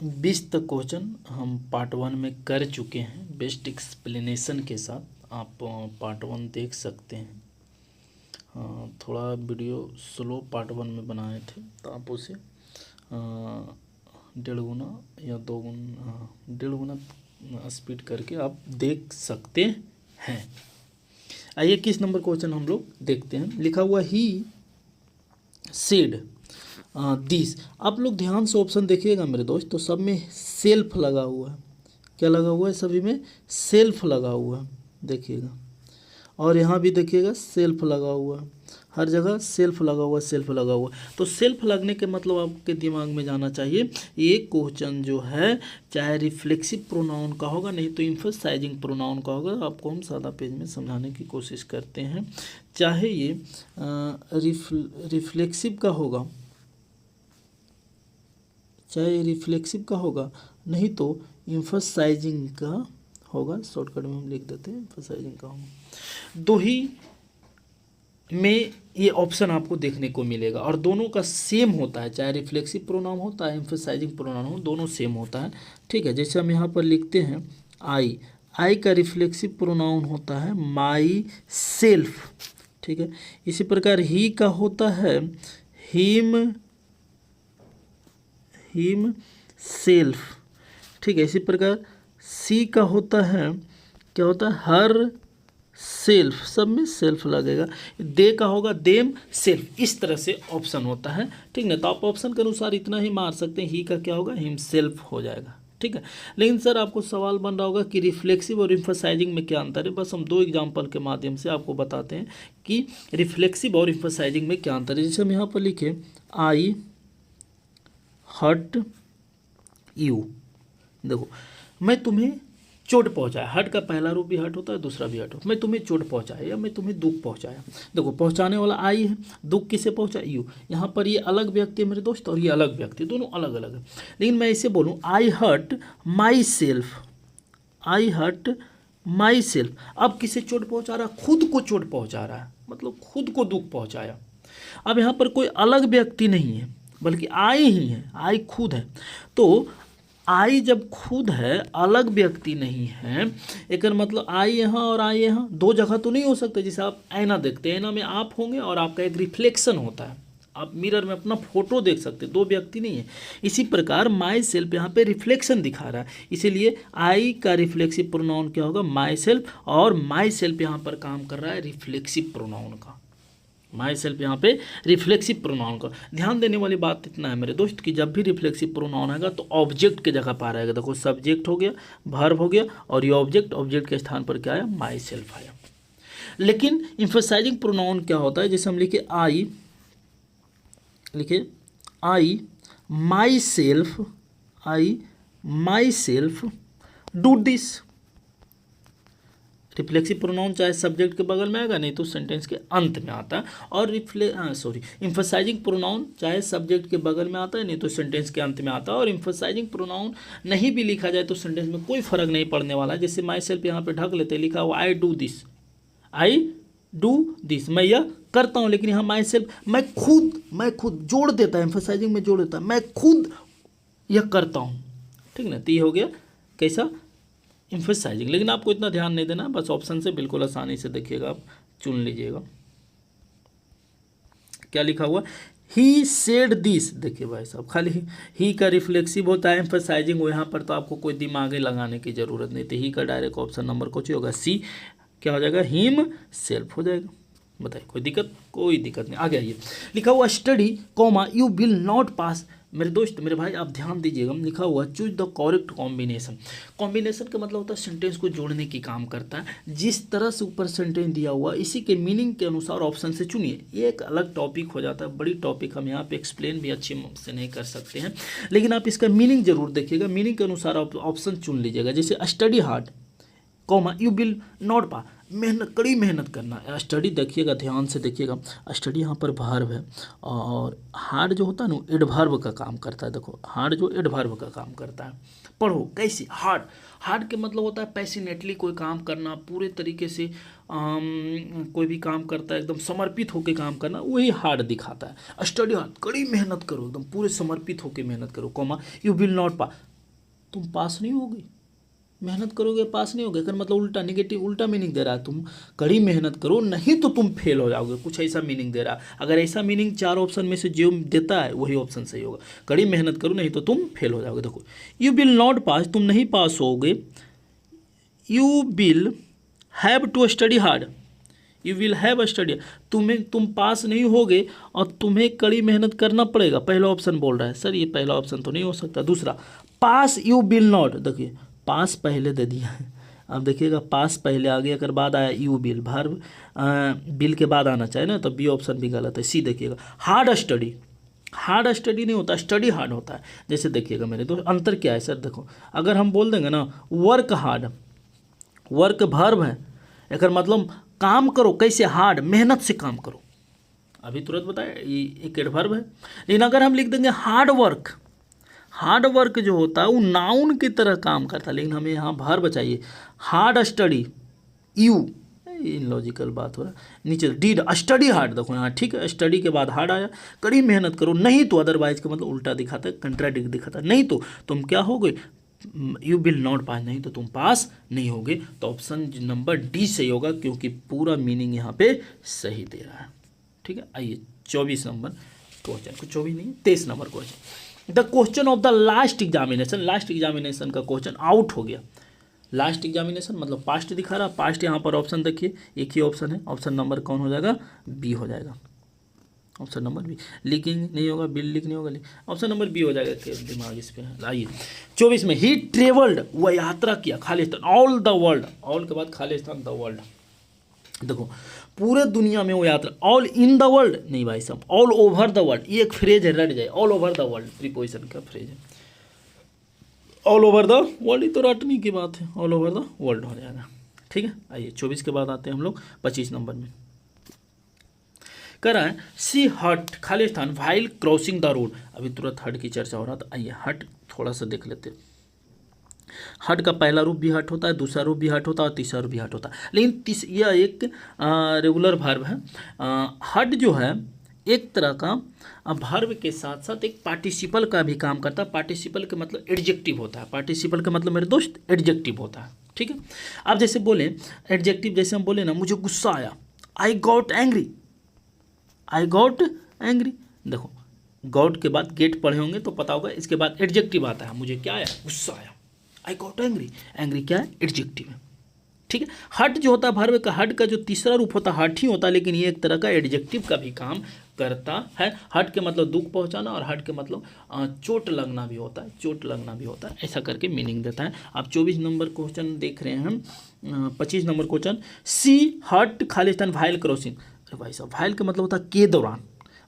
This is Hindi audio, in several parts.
20 तक क्वेश्चन हम पार्ट 1 में कर चुके हैं बेस्ट एक्सप्लेनेशन के साथ। आप पार्ट 1 देख सकते हैं। हाँ, थोड़ा वीडियो स्लो पार्ट 1 में बनाए थे तो आप उसे 1.5 गुना या 2 गुना 1.5 गुना स्पीड करके आप देख सकते हैं। आइए किस नंबर क्वेश्चन हम लोग देखते हैं। लिखा हुआ ही सेड दिस। आप लोग ध्यान से ऑप्शन देखिएगा मेरे दोस्त, तो सब में सेल्फ लगा हुआ है। क्या लगा हुआ है? सभी में सेल्फ लगा हुआ है, देखिएगा। और यहाँ भी देखिएगा सेल्फ लगा हुआ है, हर जगह सेल्फ लगा हुआ, सेल्फ लगा हुआ। तो सेल्फ लगने के मतलब आपके दिमाग में जाना चाहिए ये क्वेश्चन जो है चाहे रिफ्लेक्सिव प्रोनाउन का होगा, नहीं तो एम्फसाइजिंग प्रोनाउन का होगा। आपको हम सादा पेज में समझाने की कोशिश करते हैं। चाहे ये रिफ्लेक्सिव का होगा, चाहे रिफ्लेक्सिव का होगा, नहीं तो एम्फसाइजिंग का होगा। शॉर्टकट में हम लिख देते हैं एम्फसाइजिंग का होगा। दो ही में ये ऑप्शन आपको देखने को मिलेगा और दोनों का सेम होता है, चाहे रिफ्लेक्सिव प्रोनाउन होता है एम्फसाइजिंग प्रोनाउन हो, दोनों सेम होता है। ठीक है, जैसे हम यहाँ पर लिखते हैं आई, आई का रिफ्लेक्सिव प्रोनाउन होता है माई सेल्फ। ठीक है, इसी प्रकार ही का होता है हिम, हिम सेल्फ। ठीक है, इसी प्रकार सी का होता है, क्या होता है? Her self. सब में सेल्फ लगेगा। दे का होगा देम सेल्फ। इस तरह से ऑप्शन होता है। ठीक ना, तो आप ऑप्शन के अनुसार इतना ही मार सकते हैं। ही का क्या होगा? हिम सेल्फ हो जाएगा। ठीक है, लेकिन सर आपको सवाल बन रहा होगा कि रिफ्लेक्सिव और एम्फसाइजिंग में क्या अंतर है। बस हम 2 एग्जाम्पल के माध्यम से आपको बताते हैं कि रिफ्लेक्सिव और एम्फसाइजिंग में क्या अंतर है। जैसे हम यहाँ पर लिखे आई हर्ट यू। देखो, मैं तुम्हें चोट पहुंचाया। हर्ट का पहला रूप भी हर्ट होता है, दूसरा भी हर्ट होता है। मैं तुम्हें चोट पहुंचाया या मैं तुम्हें दुख पहुंचाया। देखो, पहुंचाने वाला आई है, दुख किसे पहुंचा? यू। यहाँ पर ये अलग व्यक्ति है मेरे दोस्त और ये अलग व्यक्ति, दोनों अलग अलग है। लेकिन मैं इसे बोलूँ I hurt myself, I hurt myself. अब किसे चोट पहुंचा रहा? खुद को चोट पहुंचा रहा है, मतलब खुद को दुख पहुंचाया। अब यहाँ पर कोई अलग व्यक्ति नहीं है बल्कि आई ही है, आई खुद है। तो आई जब खुद है, अलग व्यक्ति नहीं है, एक मतलब आई यहाँ और आई यहाँ, 2 जगह तो नहीं हो सकते। जैसे आप आईना देखते हैं, आईना में आप होंगे और आपका एक रिफ्लेक्शन होता है। आप मिरर में अपना फोटो देख सकते हैं, 2 व्यक्ति नहीं है। इसी प्रकार माई सेल्फ यहाँ पे रिफ्लेक्शन दिखा रहा है, इसीलिए आई का रिफ्लेक्सिव प्रोनाउन क्या होगा? My self. और माई सेल्फ यहाँ पर काम कर रहा है रिफ्लेक्सिव प्रोनाउन का। माई सेल्फ यहाँ पे रिफ्लेक्सिव प्रोनाउन का। ध्यान देने वाली बात इतना है मेरे दोस्त कि जब भी रिफ्लेक्सिव प्रोनाउन आएगा तो ऑब्जेक्ट के जगह पर आएगा। देखो, सब्जेक्ट हो गया, वर्ब हो गया और ये ऑब्जेक्ट, ऑब्जेक्ट के स्थान पर क्या आया? माई सेल्फ आया। लेकिन एम्फसाइजिंग प्रोनाउन क्या होता है? जैसे हम लिखे आई, लिखे I myself, I myself do this. Reflexive pronoun चाहे सब्जेक्ट के बगल में आएगा, नहीं तो सेंटेंस के अंत में आता है। और एम्फसाइजिंग प्रोनाउन चाहे सब्जेक्ट के बगल में आता है, नहीं तो सेंटेंस के अंत में आता है। और एम्फसाइजिंग प्रोनाउन नहीं भी लिखा जाए तो सेंटेंस में कोई फर्क नहीं पड़ने वाला है। जैसे माई सेल्फ यहाँ पे ढक लेते हैं, लिखा हुआ I do this, I do this, मैं यह करता हूँ। लेकिन यहाँ माई सेल्फ, मैं खुद जोड़ देता है, एम्फसाइजिंग में जोड़ देता है, मैं खुद यह करता हूँ। ठीक ना, तो ये हो गया कैसा? एम्फसाइजिंग। लेकिन आपको इतना ध्यान नहीं देना, बस ऑप्शन से बिल्कुल आसानी से देखिएगा, आप चुन लीजिएगा। क्या लिखा हुआ? He said this. देखिए भाई साहब, खाली ही का रिफ्लेक्सिव होता है, एम्फसाइजिंग हो। यहाँ पर तो आपको कोई दिमाग लगाने की जरूरत नहीं थी। ही का डायरेक्ट ऑप्शन नंबर कुछ होगा सी। क्या हो जाएगा? हिम सेल्फ हो जाएगा। बताइए, कोई दिक्कत? कोई दिक्कत नहीं। आगे आइए, लिखा हुआ study comma you will not pass. मेरे दोस्त, मेरे भाई, आप ध्यान दीजिएगा, लिखा हुआ choose the correct combination. Combination का मतलब होता है सेंटेंस को जोड़ने की काम करता है। जिस तरह से ऊपर सेंटेंस दिया हुआ इसी के मीनिंग के अनुसार ऑप्शन से चुनिए। ये एक अलग टॉपिक हो जाता है, बड़ी टॉपिक, हम यहाँ पे एक्सप्लेन भी अच्छे से नहीं कर सकते हैं, लेकिन आप इसका मीनिंग जरूर देखिएगा। मीनिंग के अनुसार आप ऑप्शन चुन लीजिएगा। जैसे study hard comma you will not pass, मेहनत, कड़ी मेहनत करना। स्टडी देखिएगा, ध्यान से देखिएगा, स्टडी यहाँ पर वर्ब है और हार्ड जो होता है ना एडवर्ब का काम करता है। देखो, हार्ड जो एडवर्ब का काम करता है। पढ़ो कैसे? हार्ड। हार्ड के मतलब होता है पैशनेटली कोई काम करना, पूरे तरीके से कोई भी काम करता है एकदम समर्पित होकर काम करना, वही हार्ड दिखाता है। स्टडी हार्ड, कड़ी मेहनत करो, एकदम पूरे समर्पित होकर मेहनत करो, comma you will not pass, तुम पास नहीं होगे, मेहनत करोगे पास नहीं होगे, अगर मतलब उल्टा नेगेटिव उल्टा मीनिंग दे रहा है, तुम कड़ी मेहनत करो नहीं तो तुम फेल हो जाओगे, कुछ ऐसा मीनिंग दे रहा है। अगर ऐसा मीनिंग 4 ऑप्शन में से जो देता है वही ऑप्शन सही होगा, कड़ी मेहनत करो नहीं तो तुम फेल हो जाओगे। देखो यू विल नॉट पास, तुम नहीं पास होगे, you will have to study hard, you will have study, तुम पास नहीं होगे और तुम्हें कड़ी मेहनत करना पड़ेगा, पहला ऑप्शन बोल रहा है। सर ये पहला ऑप्शन तो नहीं हो सकता। दूसरा पास यू विल नॉट, देखिए पास पहले दे दिया है, अब देखिएगा पास पहले आ गया, अगर बाद आया यू विल, वर्ब बिल के बाद आना चाहिए ना, तो बी ऑप्शन भी गलत है। सी देखिएगा हार्ड स्टडी, हार्ड स्टडी नहीं होता, स्टडी हार्ड होता है। जैसे देखिएगा मेरे दोस्त अंतर क्या है सर, देखो अगर हम बोल देंगे ना वर्क हार्ड, वर्क वर्ब है, अगर मतलब काम करो कैसे, हार्ड मेहनत से काम करो, अभी तुरंत बताया ये एक एडवर्ब है। लेकिन अगर हम लिख देंगे हार्ड वर्क, हार्ड वर्क जो होता है वो नाउन की तरह काम करता है, लेकिन हमें यहाँ वर्ब चाहिए। हार्ड स्टडी यू, लॉजिकल बात हो रहा है। नीचे डीड स्टडी हार्ड, देखो यहाँ ठीक है, स्टडी के बाद हार्ड आया, कड़ी मेहनत करो नहीं तो, अदरवाइज का मतलब उल्टा दिखाता है, कंट्राडिक्ट दिखाता है, नहीं तो तुम क्या हो गए, यू विल नॉट पास, नहीं तो तुम पास नहीं होगे। तो ऑप्शन नंबर डी सही होगा, क्योंकि पूरा मीनिंग यहाँ पे सही दे रहा है। ठीक है, आइए 24 नंबर क्वेश्चन, को 24 नहीं 23 number question. The question of the last examination, last examination का क्वेश्चन आउट हो गया। लास्ट एग्जामिनेशन मतलब पास्ट दिखा रहा, पास्ट यहाँ पर ऑप्शन देखिए एक ही ऑप्शन है, ऑप्शन नंबर कौन हो जाएगा, बी हो जाएगा, ऑप्शन नंबर बी। लीकिंग नहीं होगा, बिल लीक नहीं होगा, ऑप्शन नंबर बी हो जाएगा, दिमाग इस पे। आइए 24 में ही ट्रेवल्ड, वह यात्रा किया, Khalistan all the world, all के बाद खालिस्तान द वर्ल्ड, देखो पूरे दुनिया में वो यात्रा, ऑल इन द वर्ल्ड नहीं भाई साहब, ऑल ओवर द वर्ल्ड, ये एक फ्रेज है, रट जाए, all over the world preposition का फ्रेज है, ऑल ओवर द वर्ल्ड, ये तो रटने की बात है, ऑल ओवर द वर्ल्ड हो जाएगा। ठीक है, आइए 24 के बाद आते हैं हम लोग 25 नंबर में। कह रहा है सी हट Khalistan while crossing the road, अभी तुरंत हट की चर्चा हो रहा था, आइए हट थोड़ा सा देख लेते हैं। हट का पहला रूप भी हट होता है, दूसरा रूप भी हट होता है और तीसरा रूप भी हट होता है, लेकिन यह एक रेगुलर वर्ब है। हट जो है एक तरह का वर्ब के साथ साथ एक पार्टिसिपल का भी काम करता है। पार्टिसिपल का मतलब एडजेक्टिव होता है, पार्टिसिपल का मतलब मेरे दोस्त एडजेक्टिव होता है। ठीक है, आप जैसे बोले एडजेक्टिव, जैसे हम बोले ना मुझे गुस्सा आया, I got angry, I got angry, देखो गॉट के बाद गेट पढ़े होंगे तो पता होगा, इसके बाद एडजेक्टिव आता है, मुझे क्या आया, गुस्सा आया, आई गॉट एंग्री, एंग्री क्या है, एडजेक्टिव है। ठीक है, हट जो होता है वर्ब का, हट का जो तीसरा रूप होता है हट ही होता है, लेकिन ये एक तरह का एडजेक्टिव का भी काम करता है। हट के मतलब दुख पहुंचाना और हट के मतलब चोट लगना भी होता है, चोट लगना भी होता है, ऐसा करके मीनिंग देता है। आप 24 नंबर क्वेश्चन देख रहे हैं हम। 25 नंबर क्वेश्चन, सी हट खालिस्तान वाइल क्रॉसिंग, अरे भाई साहब वाइल का मतलब होता है के दौरान,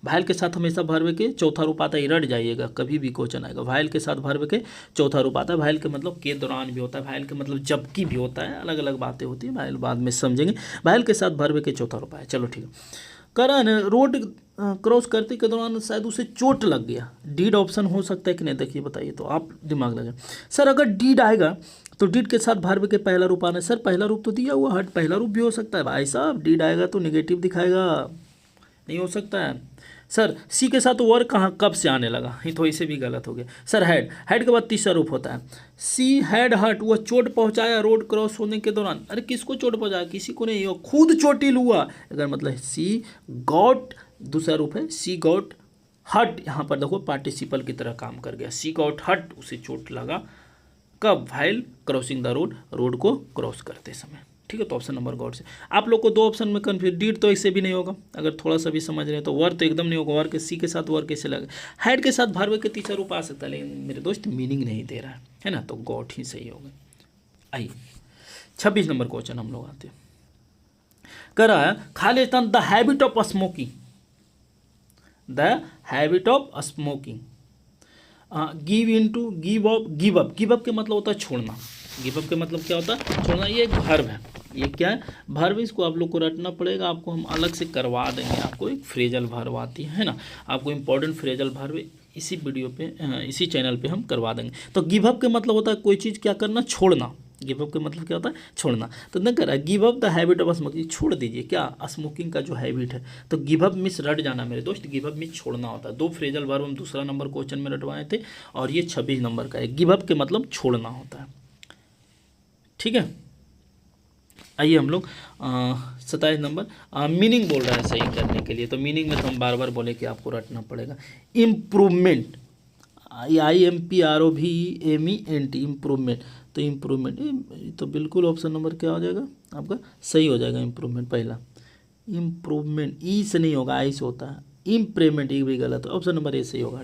वाइल के साथ हमेशा वर्ब के चौथा रूप आता है, रट जाइएगा कभी भी क्वेश्चन आएगा, वाइल के साथ वर्ब के चौथा रूप आता है। वाइल के मतलब के दौरान भी होता है, वाइल के मतलब जबकि भी होता है, अलग अलग बातें होती है, वाइल बाद में समझेंगे। वाइल के साथ वर्ब के चौथा रूप आया, चलो ठीक है। कह रहा है ना रोड क्रॉस करते के दौरान शायद उसे चोट लग गया, डीड ऑप्शन हो सकता है कि नहीं, देखिए बताइए, तो आप दिमाग लगाए। सर अगर डीड आएगा तो डीड के साथ वर्ब के पहला रूप आना है, सर पहला रूप तो दिया हुआ, हट पहला रूप भी हो सकता है भाई साहब, डीड आएगा तो निगेटिव दिखाएगा, नहीं हो सकता है। सर सी के साथ वर्क कहाँ कब से आने लगा, ये तो इसे भी गलत हो गया। सर हेड, हेड के बाद तीसरा रूप होता है, सी हैड हर्ट, वह चोट पहुंचाया रोड क्रॉस होने के दौरान, अरे किसको चोट पहुंचाया, किसी को नहीं, वो खुद चोटिल हुआ, अगर मतलब सी गॉट दूसरा रूप है, सी गॉट हर्ट, यहाँ पर देखो पार्टिसिपल की तरह काम कर गया, सी गॉट हर्ट, उसे चोट लगा, कब, while crossing the road, road को क्रॉस करते समय। ठीक है, तो ऑप्शन नंबर गॉड से। आप लोग को दो ऑप्शन में कन्फ्यूज, डीड तो ऐसे भी नहीं होगा, अगर थोड़ा सा भी समझ रहे हैं तो वर तो एकदम नहीं होगा, वर के सी के साथ वर कैसे लगे, हेड के साथ वर्ब के तीसरा रूप आ सकता है, लेकिन मेरे दोस्त मीनिंग नहीं दे रहा है ना, तो गॉड ही सही होगा। आइए 26 नंबर क्वेश्चन हम लोग आते हैं। कह रहा है Khalistan the habit of smoking, the habit of smoking, give in to give up, give up, give up के मतलब होता है छोड़ना, गिव अप के मतलब क्या होता है, छोड़ना, ये एक वर्ब है, ये क्या है, वर्ब, इसको आप लोग को रटना पड़ेगा, आपको हम अलग से करवा देंगे, आपको एक फ्रेजल वर्ब आती है ना, आपको इंपॉर्टेंट फ्रेजल वर्ब इसी वीडियो पे इसी चैनल पे हम करवा देंगे। तो गिव अप के मतलब होता है कोई चीज़ क्या करना, छोड़ना, गिव अप का मतलब क्या होता है, छोड़ना। तो न करा give up the habit of smoking, छोड़ दीजिए क्या स्मोकिंग का जो हैबिट है। तो गिव अप मीन्स रट जाना मेरे दोस्त, गिव अप मीन्स छोड़ना होता है। 2 फ्रेजल वर्ब हम दूसरा नंबर क्वेश्चन में रटवाए थे और ये 26 नंबर का है। गिव अप के मतलब छोड़ना होता है, ठीक है। आइए हम लोग 27 नंबर मीनिंग बोल रहा है सही करने के लिए। तो मीनिंग में तो हम बार बार बोले कि आपको रटना पड़ेगा। Improvement, IMPROVEMENT, improvement. तो इम्प्रूवमेंट तो बिल्कुल ऑप्शन नंबर क्या हो जाएगा आपका, सही हो जाएगा इम्प्रूवमेंट पहला। इम्प्रूवमेंट ई से नहीं होगा, आई से होता है। इम्प्रूवमेंट ये भी गलत है, ऑप्शन नंबर ए सही होगा।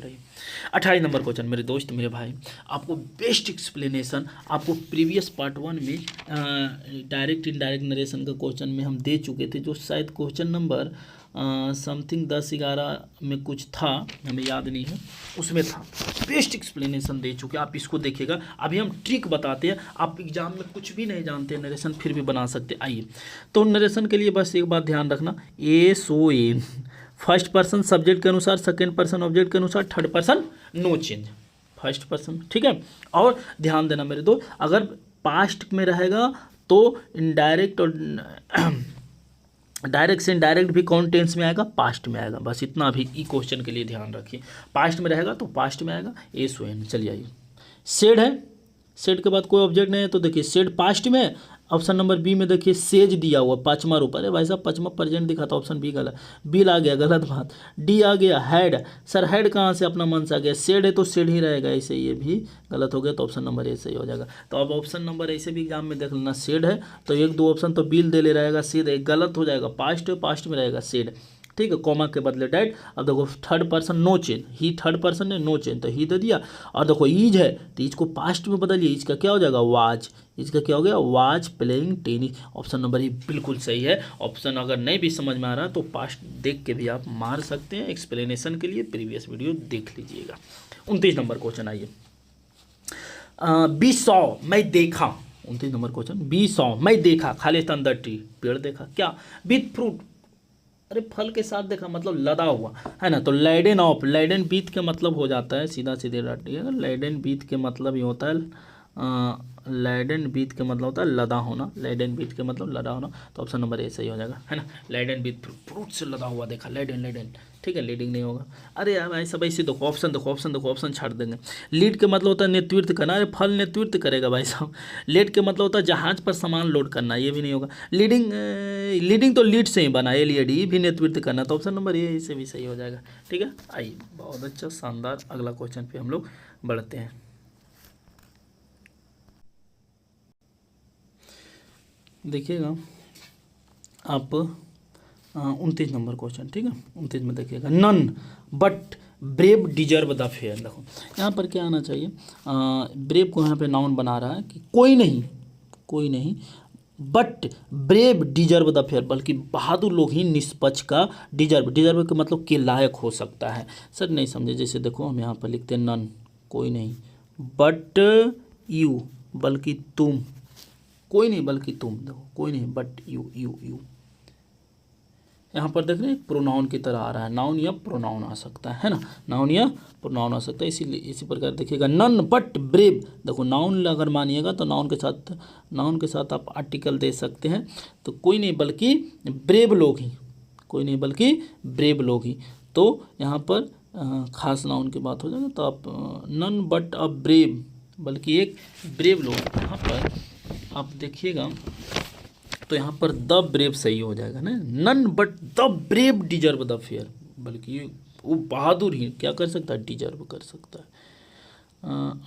28 नंबर क्वेश्चन मेरे दोस्त मेरे भाई, आपको बेस्ट एक्सप्लेनेशन आपको प्रीवियस पार्ट 1 में डायरेक्ट इनडायरेक्ट नरेशन का क्वेश्चन में हम दे चुके थे, जो शायद क्वेश्चन नंबर समथिंग 10-11 में कुछ था, हमें याद नहीं है, उसमें था। बेस्ट एक्सप्लेनेशन दे चुके, आप इसको देखिएगा। अभी हम ट्रिक बताते हैं, आप एग्जाम में कुछ भी नहीं जानते नरेशन फिर भी बना सकते। आइए तो नरेशन के लिए बस एक बात ध्यान रखना, SON फर्स्ट पर्सन सब्जेक्ट के अनुसार, सेकंड पर्सन ऑब्जेक्ट के अनुसार, third person no change, first person, ठीक है। और ध्यान देना मेरे दोस्त, अगर पास्ट में रहेगा तो इनडायरेक्ट और डायरेक्ट से इनडायरेक्ट भी कौन टेंस में आएगा, पास्ट में आएगा। बस इतना भी ई क्वेश्चन के लिए ध्यान रखिए, पास्ट में रहेगा तो पास्ट में आएगा, SON। चलिए आइए, सेड है, सेड के बाद कोई ऑब्जेक्ट नहीं है तो देखिए सेड पास्ट में। ऑप्शन नंबर बी में देखिए सेज दिया हुआ, पाँचवा रूप, अरे भाई साहब पाँचवा प्रेजेंट दिखा था, ऑप्शन बी गलत, बिल आ गया गलत बात। डी आ गया हैड, सर हैड कहाँ से अपना मन से आ गया, सेड है तो सेड ही रहेगा, ऐसे ये भी गलत हो गया, तो ऑप्शन नंबर ए सही हो जाएगा। तो अब ऑप्शन नंबर ऐसे भी एग्जाम में देख लेना, सेड है तो 1-2 ऑप्शन तो बिल दे ले रहेगा, सेड एक गलत हो जाएगा, पास्ट है पास्ट में रहेगा सेड, ठीक है, कॉमा के बदले डैड। अब देखो थर्ड पर्सन नो चेन, ही थर्ड पर्सन है, नो चेन तो ही दे दिया। और देखो ईज है तो ईज को पास्ट में बदलिए, ईज का क्या हो जाएगा, वाज, इसका क्या हो गया, was playing tennis. Option number ही बिल्कुल सही है। ऑप्शन अगर नहीं भी समझ में आ रहा तो पास्ट देख के भी आप मार सकते हैं, एक्सप्लेनेशन के लिए प्रीवियस वीडियो देख लीजिएगा। 29 नंबर क्वेश्चन आइए, बी सॉ मैं देखा, 29 नंबर क्वेश्चन, बी सॉ मैं देखा खालिस्तान द ट्री, पेड़ देखा, क्या विथ फ्रूट, अरे फल के साथ देखा मतलब लदा हुआ है ना। तो लैडन ऑफ, लैडन बीत के मतलब हो जाता है, सीधा सीधे रटिएगा, लैडन बीत के मतलब ये होता है लैडन बीत के मतलब होता है लदा होना, लैडन बीत के मतलब लदा होना। तो ऑप्शन नंबर ए सही हो जाएगा, है ना। लैडन बीत फ्रूट से लदा हुआ देखा, लैडन लैडन, ठीक है, लीडिंग नहीं होगा। अरे यार भाई सब ऐसे देखो, ऑप्शन देखो, ऑप्शन देखो, ऑप्शन छाड़ देंगे। लीड के मतलब होता है नेतृत्व करना, अरे फल नेतृत्व करेगा भाई साहब। लेड के मतलब होता है जहाज पर सामान लोड करना, ये भी नहीं होगा। लीडिंग, लीडिंग तो लीड से ही बना, LED भी नेतृत्व करना, तो ऑप्शन नंबर ए इसे भी सही हो जाएगा, ठीक है। आइए बहुत अच्छा शानदार, अगला क्वेश्चन पे हम लोग बढ़ते हैं। देखिएगा आप 29 नंबर क्वेश्चन, ठीक है, 29 में देखिएगा, none but brave deserve the fair. देखो यहाँ पर क्या आना चाहिए, ब्रेव को यहाँ पे नाउन बना रहा है कि कोई नहीं, कोई नहीं, but brave deserve the fair, बल्कि बहादुर लोग ही निष्पक्ष का डिजर्व, डिजर्व का मतलब के लायक हो सकता है। सर नहीं समझे, जैसे देखो हम यहाँ पर लिखते हैं नन, कोई नहीं, बट यू, बल्कि तुम, कोई नहीं बल्कि तुम, देखो कोई नहीं बट यू, यू यहाँ पर देख रहे हैं प्रोनाउन की तरह आ रहा है, नाउन या प्रोनाउन आ सकता है ना, नाउन या प्रोनाउन आ सकता है। इसीलिए इसी प्रकार देखिएगा, नन बट ब्रेव, देखो नाउन अगर मानिएगा तो नाउन के साथ आप आर्टिकल दे सकते हैं। तो कोई नहीं बल्कि ब्रेव लोग ही, कोई नहीं बल्कि ब्रेव लोग ही, तो यहाँ पर खास नाउन की बात हो जाएगा। तो आप नन बट अ ब्रेव, बल्कि एक ब्रेव लोग, यहाँ पर आप देखिएगा तो यहाँ पर द ब्रेव सही हो जाएगा ना, none but the brave deserve the fair, बल्कि वो बहादुर ही क्या कर सकता है, डिजर्व कर सकता है।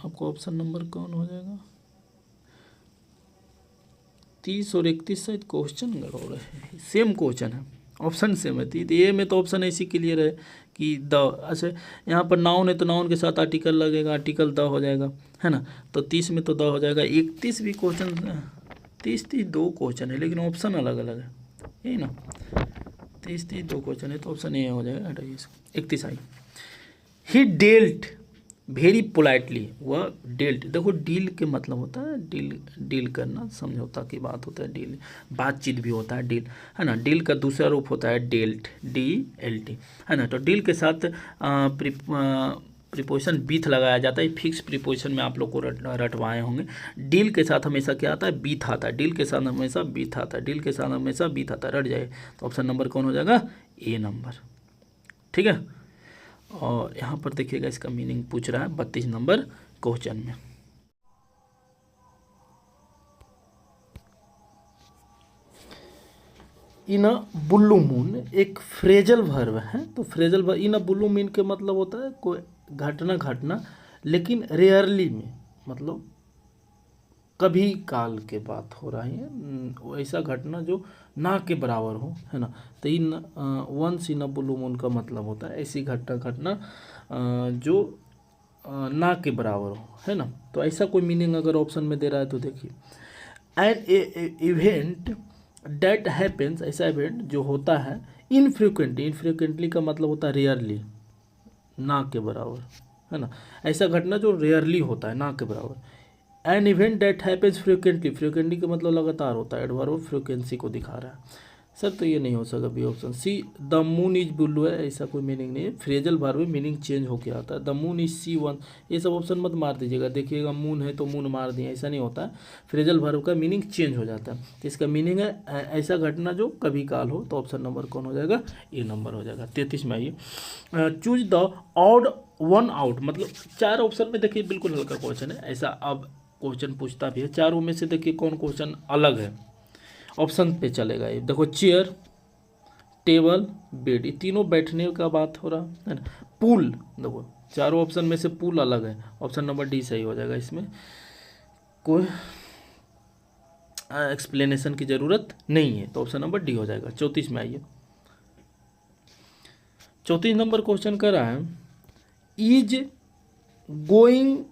आपको ऑप्शन नंबर कौन हो जाएगा, 30 और 31 शायद क्वेश्चन गड़बड़ है, सेम क्वेश्चन है, ऑप्शन सेम है। तो ये में तो ऑप्शन ऐसी क्लियर है कि द, अच्छा यहाँ पर नाउन है तो नाउन के साथ आर्टिकल लगेगा, आर्टिकल द हो जाएगा, है ना। तो 30 में तो द हो जाएगा, 31 भी क्वेश्चन, 30 2 क्वेश्चन है लेकिन ऑप्शन अलग अलग है, यही ना, 30 2 क्वेश्चन है तो ऑप्शन ए हो जाएगा, हटाइए इसको। 31 आई, ही डेल्ट वेरी पोलाइटली, वह डेल्ट, देखो डील के मतलब होता है डील करना, समझौता की बात होता है, डील बातचीत भी होता है, डील है ना। डील का दूसरा रूप होता है डेल्ट, DLT, है ना। तो डील के साथ प्रीपोजिशन विथ लगाया जाता है। फिक्स प्रीपोजिशन में आप लोग को रटवाए होंगे। डील के साथ हमेशा क्या आता है, विथ आता है। डील के साथ हमेशा विथ आता है। डील के साथ हमेशा विथ आता है, रट जाए। तो ऑप्शन नंबर कौन हो जाएगा, ए नंबर। ठीक है। और यहाँ पर देखिएगा इसका मीनिंग पूछ रहा है 32 नंबर क्वेश्चन में। इन अ बुल्लू मून एक फ्रेजल वर्ब है। तो phrasal verb in a blue moon के मतलब होता है कोई घटना घटना, लेकिन रेयरली में, मतलब कभी काल के बात हो रही है, ऐसा घटना जो ना के बराबर हो, है ना। तो in once in a blue moon का मतलब होता है ऐसी घटना जो ना के बराबर हो, है ना। तो ऐसा कोई मीनिंग अगर ऑप्शन में दे रहा है तो देखिए, एन इवेंट डेट हैपेंस, ऐसा इवेंट जो होता है इनफ्रिक्वेंटली। इनफ्रिक्वेंटली का मतलब होता है रेयरली, ना के बराबर, है ना। ऐसा घटना जो रेयरली होता है, ना के बराबर। An event that happens frequently, frequently का मतलब लगातार होता है, एडवर्ब फ्रिक्वेंसी को दिखा रहा है। सर तो ये नहीं हो सका, B option C the moon is blue है, ऐसा कोई मीनिंग नहीं है। फ्रेजल वर्ब में मीनिंग चेंज होके आता है। The moon is C one, ये सब ऑप्शन मत मार दीजिएगा। देखिएगा मून है तो मून मार दिए, ऐसा नहीं होता है। फ्रेजल वर्ब का मीनिंग चेंज हो जाता है। तो इसका मीनिंग है ऐसा घटना जो कभी काल हो। तो ऑप्शन नंबर कौन हो जाएगा, ए नंबर हो जाएगा। 33 में आइए, choose the odd one out, मतलब 4 ऑप्शन में देखिए बिल्कुल हल्का क्वेश्चन है। ऐसा अब क्वेश्चन पूछता भी है, चारों में से देखिए कौन क्वेश्चन अलग है। ऑप्शन पे चलेगा ये, देखो चेयर, टेबल, बेड, ये तीनों बैठने का बात हो रहा है ना। पूल, देखो चारों ऑप्शन में से पूल अलग है। ऑप्शन नंबर डी सही हो जाएगा। इसमें कोई एक्सप्लेनेशन की जरूरत नहीं है, तो ऑप्शन नंबर डी हो जाएगा। 34 में आइए, 34 नंबर क्वेश्चन कर रहा है, is going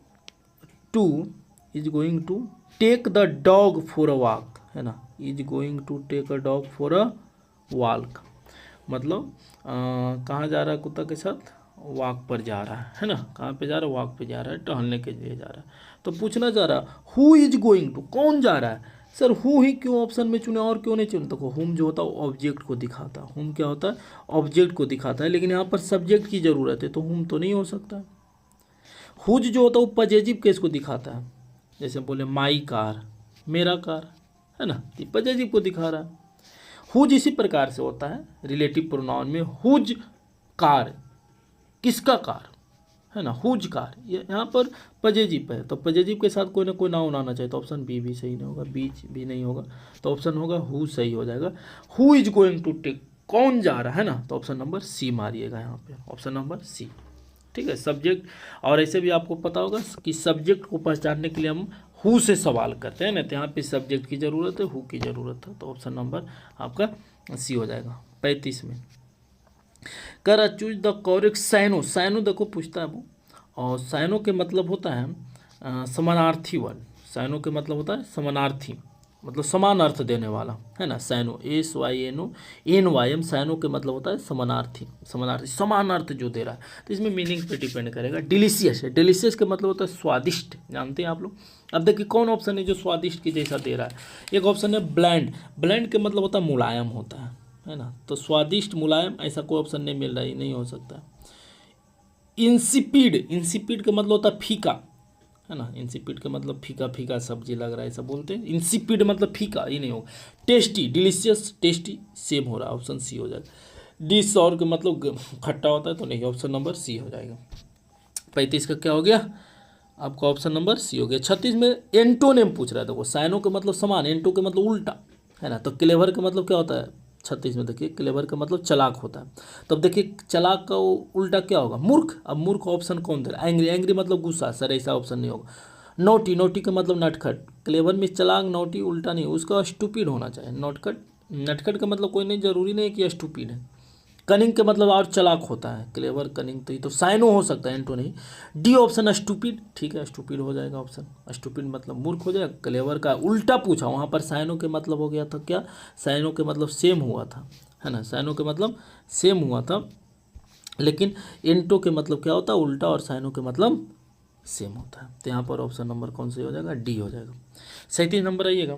to take the dog for a walk, है ना। Is going to take a dog for a walk, मतलब कहाँ जा रहा है कुत्ता के साथ, वॉक पर जा रहा है ना। कहाँ पे जा रहा है, वॉक पे जा रहा है, टहलने के लिए जा रहा है। तो पूछना जा रहा है हु इज गोइंग टू, कौन जा रहा है। सर हु ही क्यों ऑप्शन में चुने, और क्यों नहीं चुने। देखो हुम जो होता है ऑब्जेक्ट को दिखाता है। हुम क्या होता है, ऑब्जेक्ट को दिखाता है, लेकिन यहाँ पर सब्जेक्ट की जरूरत है, तो हुम तो नहीं हो सकता। हुज जो होता है वो पजेजिव केस को दिखाता है। जैसे बोले माई कार, मेरा कार, है ना, ये पजेजिव को दिखा रहा है। हुज इसी प्रकार से होता है रिलेटिव प्रोनाउन में, हुज कार, किसका कार, है ना, हुज कार, ये यहाँ पर पजेजिव है। तो पजेजिव के साथ कोई ना कोई नाउन आना चाहिए। तो ऑप्शन बी भी सही नहीं होगा, बीच भी नहीं होगा, तो ऑप्शन होगा हु सही हो जाएगा। Who is going to take, कौन जा रहा है ना, तो ऑप्शन नंबर सी मारिएगा यहाँ पे, ऑप्शन नंबर सी। ठीक है, सब्जेक्ट, और ऐसे भी आपको पता होगा कि सब्जेक्ट को पहचानने के लिए हम हु से सवाल करते हैं ना, तो यहाँ पे सब्जेक्ट की ज़रूरत है, हु की ज़रूरत है। तो ऑप्शन नंबर आपका सी हो जाएगा। 35 में कर choose the correct synonym. Synonym देखो पूछता है वो, और साइनो के मतलब होता है समानार्थी वर्ड। साइनो के मतलब होता है समानार्थी, मतलब समान अर्थ देने वाला, है ना। साइनो, SYNO साइनो के मतलब होता है समानार्थी। समानार्थी समान अर्थ जो दे रहा है, तो इसमें मीनिंग पे डिपेंड करेगा। डिलीशियस है, डिलीशियस का मतलब होता है स्वादिष्ट, जानते हैं आप लोग। अब देखिए कौन ऑप्शन है जो स्वादिष्ट की जैसा दे रहा है। एक ऑप्शन है ब्लैंड, ब्लैंड के मतलब होता है मुलायम होता है ना। तो स्वादिष्ट मुलायम ऐसा कोई ऑप्शन नहीं मिल रहा है, नहीं हो सकता। इंसिपिड, इंसिपिड का मतलब होता है फीका, है ना। इंसिपिड का मतलब फीका फीका सब्जी लग रहा है, ऐसा बोलते हैं। इंसिपिड मतलब फीका, ये नहीं होगा। टेस्टी, डिलीशियस, टेस्टी सेम हो रहा है, ऑप्शन सी हो जाएगा। डिश और के मतलब खट्टा होता है, तो नहीं, ऑप्शन नंबर सी हो जाएगा। 35 का क्या हो गया आपका, ऑप्शन नंबर सी हो गया। 36 में एंटोनिम पूछ रहा है। देखो साइनो का मतलब समान, एंटो के मतलब उल्टा, है ना। तो क्लेवर का मतलब क्या होता है, 36 में देखिए क्लेवर का मतलब चालाक होता है। तो अब देखिए चालाक का उल्टा क्या होगा, मूर्ख। अब मूर्ख ऑप्शन कौन दे रहा है, एंग्री, एंग्री मतलब गुस्सा, सर ऐसा ऑप्शन नहीं होगा। नोटी, नोटी का मतलब नटखट, क्लेवर में चालाक, नोटी उल्टा नहीं, उसका स्टूपिड होना चाहिए। नटखट, नटखट का मतलब कोई नहीं, जरूरी नहीं कि स्टूपिड है। कनिंग के मतलब और चालाक होता है, क्लेवर, कनिंग, तो ये तो साइनो हो सकता है, एंटो नहीं। डी ऑप्शन स्टूपिड, ठीक है, स्टूपिड हो जाएगा ऑप्शन। स्टूपिड मतलब मूर्ख हो जाएगा। क्लेवर का उल्टा पूछा, वहाँ पर साइनो के मतलब हो गया था क्या, साइनो के मतलब सेम हुआ था, है ना। साइनो के मतलब सेम हुआ था, लेकिन एंटो के मतलब क्या होता है, उल्टा, और साइनो के मतलब सेम होता है। तो यहाँ पर ऑप्शन नंबर कौन सा हो जाएगा, डी हो जाएगा। 37 नंबर आइएगा,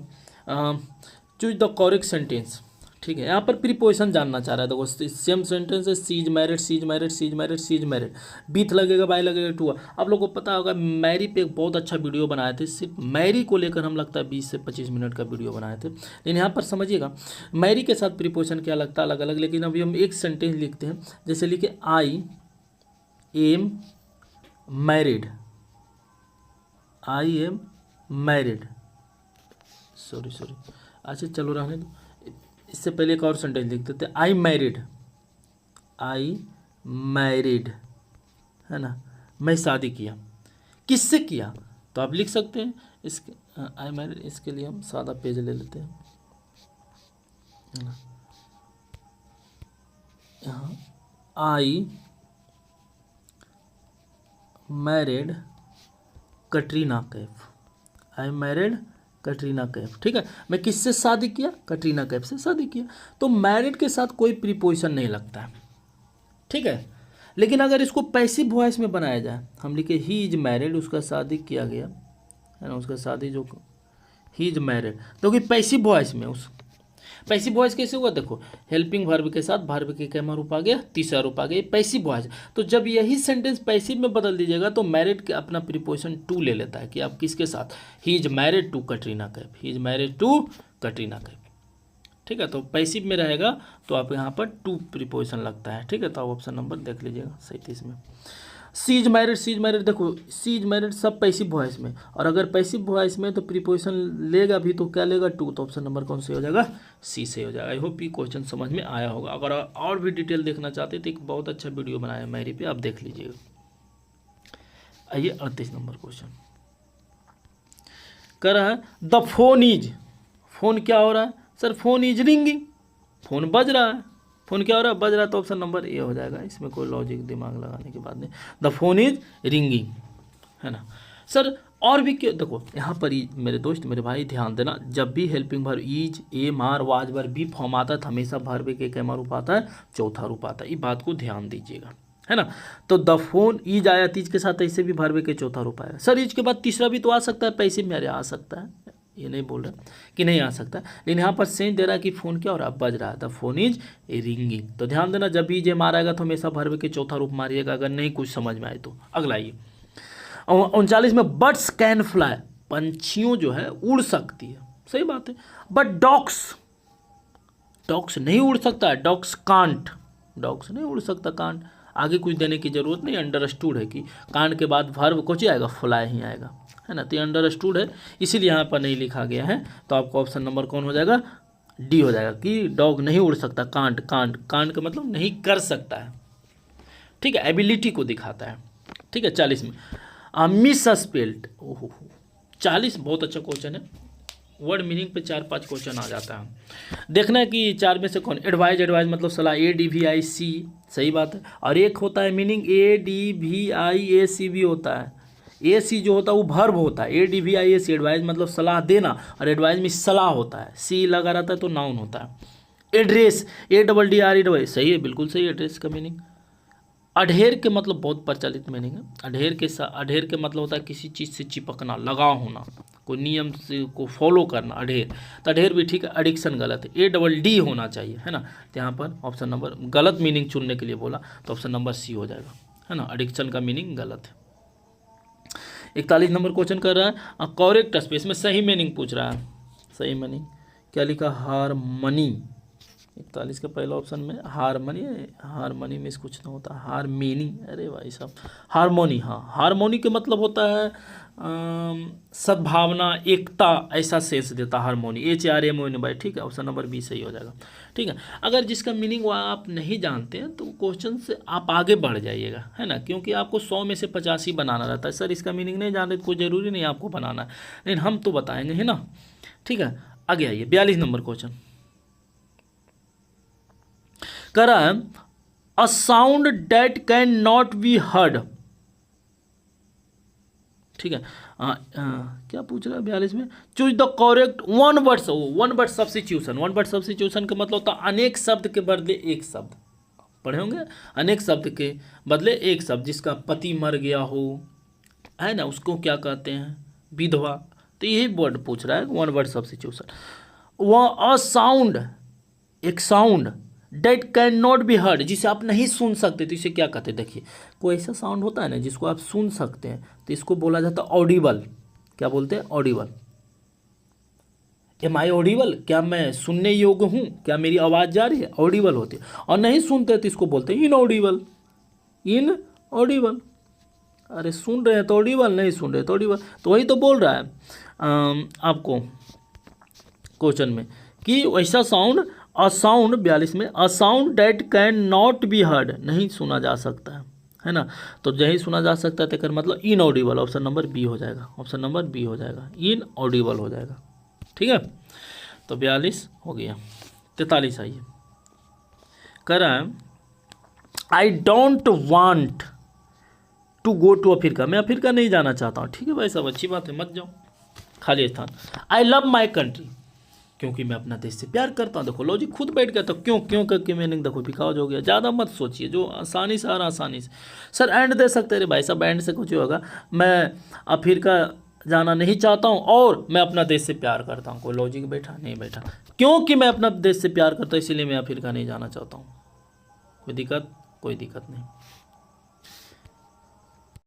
चूज द करेक्ट सेंटेंस। ठीक है, यहाँ पर प्रीपोजिशन जानना चाह रहा है। देखो सेम सेंटेंस है, she is married, she is married, she is married, she is married, with लगेगा, बाय लगेगा, टू। आप लोग को पता होगा मैरी पे एक बहुत अच्छा वीडियो बनाए थे, सिर्फ मैरी को लेकर हम लगता है 20 से 25 मिनट का वीडियो बनाए थे। लेकिन यहाँ पर समझिएगा मैरी के साथ प्रीपोजिशन क्या लगता है अलग अलग, लेकिन अभी हम एक सेंटेंस लिखते हैं। जैसे लिखे I am married, I am married, sorry अच्छा चलो रहने दो। इससे पहले एक और सेंटेंस लिखते थे, आई मैरिड, आई मैरिड, है ना, मैं शादी किया। किससे किया? तो आप लिख सकते हैं इसके आई मैरिड। इसके लिए हम सादा पेज ले लेते हैं, है ना, यहाँ I married Katrina Kaif, I married Katrina Kaif. ठीक है, मैं किससे शादी किया? कटरीना कैफ से शादी किया। तो मैरिड के साथ कोई प्रीपोजिशन नहीं लगता है, ठीक है। लेकिन अगर इसको पैसिव वॉइस में बनाया जाए, हम लिखे ही इज मैरिड, उसका शादी किया गया, है ना, उसका शादी जो ही इज मैरिड, तो कि पैसिव वॉइस में उस पैसिव वॉइस कैसे होगा? देखो हेल्पिंग वर्ब के साथ वर्ब के कैमा रूप आ गया, तीसरा रूप आ गया, पैसिव वॉइस। तो जब यही सेंटेंस पैसिव में बदल दीजिएगा तो मैरिड के अपना प्रीपोजिशन टू ले लेता है कि आप किसके साथ, he is married to Katrina Kaif, he is married to Katrina Kaif. ठीक है, तो पैसिव में रहेगा तो आप यहाँ पर टू प्रीपोजिशन लगता है। ठीक है, तो आप ऑप्शन नंबर देख लीजिएगा 37 में। She is married, she is married, देखो सी इज मैरिड सब पैसिव वॉइस में, और अगर पैसिव वॉइस में तो प्रीपोजिशन लेगा भी तो क्या लेगा? टू। तो ऑप्शन नंबर कौन से हो जाएगा? सी से हो जाएगा। आई होप ये क्वेश्चन समझ में आया होगा। अगर और भी डिटेल देखना चाहते तो एक बहुत अच्छा वीडियो बनाया है मेरी पे, आप देख लीजिएगा। आइए 38 नंबर क्वेश्चन कर रहा है, द फोन इज, फोन क्या हो रहा है sir? Phone is ringing, phone बज रहा है। फोन क्या हो रहा है? बज रहा है। तो ऑप्शन नंबर ए हो जाएगा, इसमें कोई लॉजिक दिमाग लगाने की बात नहीं। द फोन इज रिंगिंग, है ना सर। और भी क्यों? देखो यहाँ पर मेरे दोस्त मेरे भाई ध्यान देना, जब भी helping verb is, am, are, was, were, be form आता है तो हमेशा वर्ब के कैमा रूप आता है, चौथा रूप आता है। ये बात को ध्यान दीजिएगा, है ना। तो द फोन इज आया, तीज के साथ ऐसे भी वर्ब के चौथा रूप आएगा। सर इज के बाद तीसरा भी तो आ सकता है, पैसिव में अरे आ सकता है, ये नहीं बोल रहा कि नहीं आ सकता, लेकिन यहाँ पर सेंस दे रहा है कि फ़ोन क्या हो रहा है? बज रहा है। The phone is ringing. तो ध्यान देना, जब भी जे मारेगा तो हमेशा वर्ब के चौथा रूप मारिएगा, अगर नहीं कुछ समझ में आए तो। अगला ये 39 में, बर्ड्स कैन फ्लाई, पंछियों जो है उड़ सकती है, सही बात है। बट डॉग्स, डॉग्स नहीं उड़ सकता है, डॉग्स कांट, डॉग्स नहीं उड़ सकता, कांट। आगे कुछ देने की जरूरत नहीं, अंडरस्टूड है कि कांट के बाद वर्ब कुछ आएगा, फ्लाई ही आएगा, है ना। तो ये अंडरस्टूड है, इसीलिए यहाँ पर नहीं लिखा गया है। तो आपको ऑप्शन नंबर कौन हो जाएगा? डी हो जाएगा कि डॉग नहीं उड़ सकता, कांट, कांट, कांट का मतलब नहीं कर सकता है, ठीक है, एबिलिटी को दिखाता है। ठीक है, 40 में मिस स्पेल्ड, ओहो 40 बहुत अच्छा क्वेश्चन है, वर्ड मीनिंग पे 4-5 क्वेश्चन आ जाता है। देखना है कि चार में से कौन। एडवाइज, एडवाइज मतलब सलाह, ADVIC, सही बात है। और एक होता है मीनिंग ADVIAC भी होता है। AC जो होता है वो वर्ब होता है, ADVIAC एडवाइज मतलब सलाह देना, और एडवाइज में सलाह होता है, C लगा रहता है तो नाउन होता है। एड्रेस, ADDRE, सही है, बिल्कुल सही। एड्रेस का मीनिंग अढेर के मतलब बहुत प्रचलित मीनिंग है। अढेर के मतलब होता है किसी चीज़ से चिपकना, लगाव होना, कोई नियम से को फॉलो करना, अढेर। तो अढेर भी ठीक है, एडिक्शन गलत है, ADD होना चाहिए, है ना। तो यहाँ पर ऑप्शन नंबर गलत मीनिंग चुनने के लिए बोला, तो ऑप्शन नंबर C हो जाएगा, है ना। एडिक्शन का मीनिंग गलत है। 41 नंबर क्वेश्चन कर रहा है, करेक्ट स्पेस में सही मीनिंग पूछ रहा है। सही मीनिंग क्या लिखा? हारमनी। 41 का पहला ऑप्शन में हारमनी, हारमनी में कुछ नहीं होता, हारमेनी, अरे भाई साहब हारमोनी। हाँ, हारमोनी के मतलब होता है सद्भावना, एकता, ऐसा सेंस देता हारमोनी, HRMONY भाई। ठीक है, ऑप्शन नंबर B सही हो जाएगा। ठीक है, अगर जिसका मीनिंग वो आप नहीं जानते हैं तो क्वेश्चन से आप आगे बढ़ जाइएगा, है ना, क्योंकि आपको 100 में से 85 बनाना रहता है। सर इसका मीनिंग नहीं जान रहे, कोई ज़रूरी नहीं आपको बनाना है, लेकिन हम तो बताएंगे, है ना। ठीक है, आगे आइए 42 नंबर क्वेश्चन कर रहा है, a sound date can not be heard. ठीक है, क्या पूछ रहा है 42 में? Choose the correct one word substitution. One word substitution का मतलब होता है अनेक शब्द के बदले एक शब्द। पढ़े होंगे, अनेक शब्द के बदले एक शब्द। जिसका पति मर गया हो, है ना, उसको क्या कहते हैं? विधवा। तो यही वर्ड पूछ रहा है, वन वर्ड सब्स्टिट्यूशन। वह अ साउंड एक sound date can not be heard, जिसे आप नहीं सुन सकते, तो इसे क्या कहते हैं? देखिए, कोई ऐसा साउंड होता है ना जिसको आप सुन सकते हैं, तो इसको बोला जाता है ऑडिबल। क्या बोलते हैं? ऑडिबल। एम आई ऑडिबल, क्या मैं सुनने योग्य हूँ, क्या मेरी आवाज़ जा रही है? ऑडिबल होती है। और नहीं सुनते तो इसको बोलते हैं इनऑडिबल। इनऑडिबल, अरे सुन रहे हैं तो ऑडिबल, नहीं सुन रहे तो ऑडिबल। तो वही तो बोल रहा है आपको क्वेश्चन में कि वैसा साउंड, अ साउंड 42 में, a sound date can not be heard, नहीं सुना जा सकता है ना। तो नहीं सुना जा सकता है तो मतलब इनऑडिबल, ऑप्शन नंबर बी हो जाएगा, ऑप्शन नंबर बी हो जाएगा, इनऑडिबल हो जाएगा। ठीक है, तो 42 हो गया। 43 आइए, कह रहा है I don't want to go to Africa, मैं अफ्रीका नहीं जाना चाहता हूँ। ठीक है भाई साहब, अच्छी बात है, मत जाओ, खाली स्थान। आई लव माई कंट्री, क्योंकि मैं अपना देश से प्यार करता हूँ। देखो लॉजिक खुद बैठ गया, तो क्यों क्यों करके मीनिंग देखो बिकॉज हो गया। ज़्यादा मत सोचिए, जो आसानी से आ रहा आसानी से। सर एंड दे सकते हैं? अरे भाई साहब एंड से कुछ होगा, मैं अफ्रीका जाना नहीं चाहता हूँ और मैं अपना देश से प्यार करता हूँ। कोई लॉजिक बैठा? नहीं बैठा। क्योंकि मैं अपना देश से प्यार करता हूँ इसलिए मैं अफ्रीका नहीं जाना चाहता हूँ। कोई दिक्कत? कोई दिक्कत नहीं।